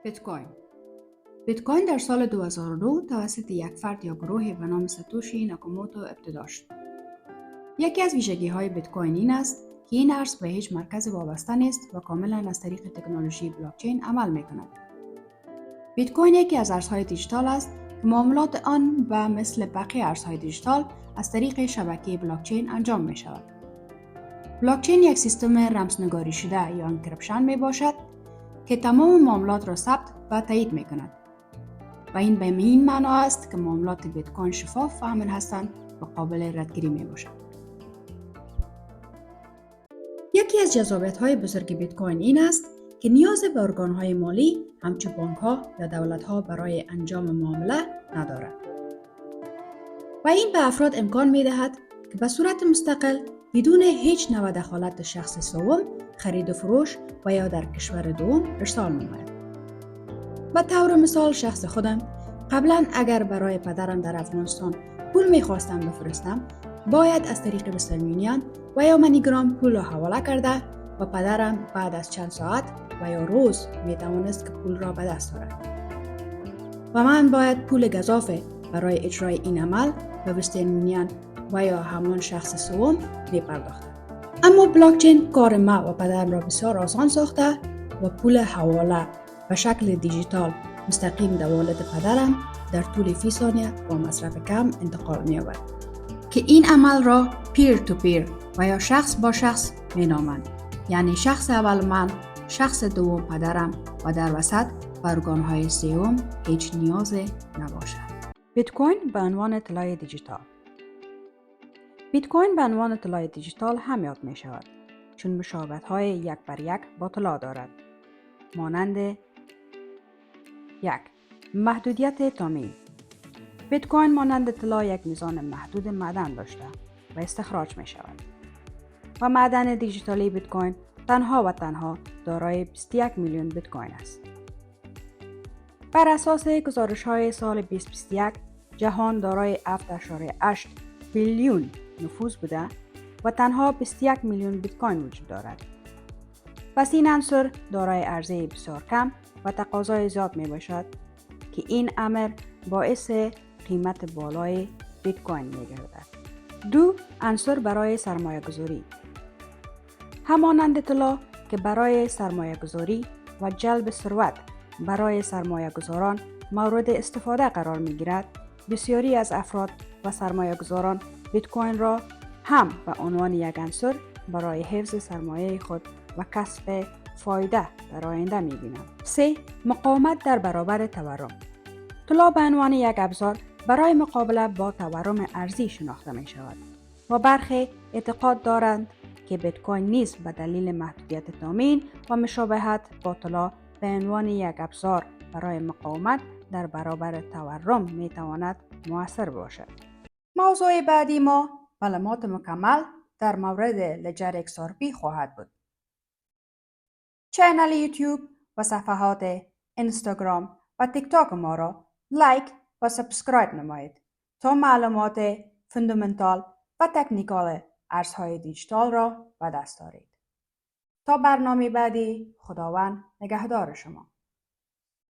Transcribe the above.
بیت کوین. بیت کوین در سال 2002 توسط یک فرد یا گروهی به نام ساتوشی ناکاموتو ابتدا شد. یکی از ویژگی‌های بیت کوین این است که این ارز به هیچ مرکز وابسته نیست و کاملا از طریق تکنولوژی بلاکچین عمل می‌کند. بیت کوین یکی از ارزهای دیجیتال است که معاملات آن و مثل بقیه ارزهای دیجیتال از طریق شبکه بلاکچین انجام می‌شود. بلاکچین یک سیستم رمزنگاری شده یا انکریپشن میباشد که تمام معاملات را ثبت و تایید می‌کند. و این به این معنا است که معاملات بیت کوین شفاف و امن هستند و قابل ردگیری میباشد. یکی از جذابیت‌های بزرگ بیت کوین این است که نیاز به ارگان‌های مالی همچون بانک‌ها یا دولت‌ها برای انجام معامله ندارد. و این به افراد امکان می‌دهد که به صورت مستقل بدون هیچ نوع دخالت شخص سوم خرید و فروش و یا در کشور دوم ارسال نماید. به طور مثال شخص خودم قبلا اگر برای پدرم در افغانستان پول می‌خواستم بفرستم باید از طریق وسترن یونین و یا منیگرام پول را حواله کرده و پدرم بعد از چند ساعت و یا روز می‌توانست که پول را به دست آورد. و من باید پول گزافه برای اجرای این عمل به وسترن یونین و یا همان شخص سوم می‌پرداختم. اما بلاکچین کار ما و پدرم را بسیار آسان ساخته و پول حواله به شکل دیجیتال مستقیم به والد پدرم در طول 30 ثانیه با مصرف کم انتقال می‌یابد که این عمل را پیر تو پیر و یا شخص با شخص می‌نامند. یعنی شخص اول من، شخص دوم پدرم و در وسط به ارگان‌های سوم هیچ نیاز نباشد. بیت کوین به عنوان طلای دیجیتال. بیت کوین به عنوان طلای دیجیتال هم یاد می شود چون مشابهت‌های یک بر یک با طلا دارد. مانند 1. محدودیت تامین. بیت کوین مانند طلا یک میزان محدود معدن داشته و استخراج می شود. و معدن دیجیتالی بیت کوین تنها و تنها دارای 21 میلیون بیت کوین است. بر اساس گزارش‌های سال 2021 جهان دارای 7.8 بیلیون نفوس بوده و تنها 21 میلیون بیت کوین وجود دارد. پس این عنصر دارای عرضه بسیار کم و تقاضای زیاد می باشد که این امر باعث قیمت بالای بیت کوین می گردد. 2. عنصر برای سرمایه گذاری. همانند طلا که برای سرمایه گذاری و جلب ثروت برای سرمایه گذاران مورد استفاده قرار می گیرد، بسیاری از افراد و سرمایه گذاران بیت کوین را هم به عنوان یک عنصر برای حفظ سرمایه خود و کسب فایده در آینده می بینند. 3. مقاومت در برابر تورم. طلا به عنوان یک ابزار برای مقابله با تورم ارزی شناخته می شود و برخی اعتقاد دارند که بیت کوین نیز به دلیل محدودیت تامین و مشابهت با طلا به عنوان یک ابزار برای مقاومت در برابر تورم می تواند مؤثر باشد. موضوع بعدی ما معلومات مکمل در مورد لجر XRP خواهد بود. چینل یوتیوب و صفحات اینستاگرام و تیک تاک ما را لایک و سابسکرایب نمایید تا معلومات فوندامنتال و تکنیکال ارزهای دیجیتال را به دست آورید. تا برنامه بعدی، خداوند نگهدار شما.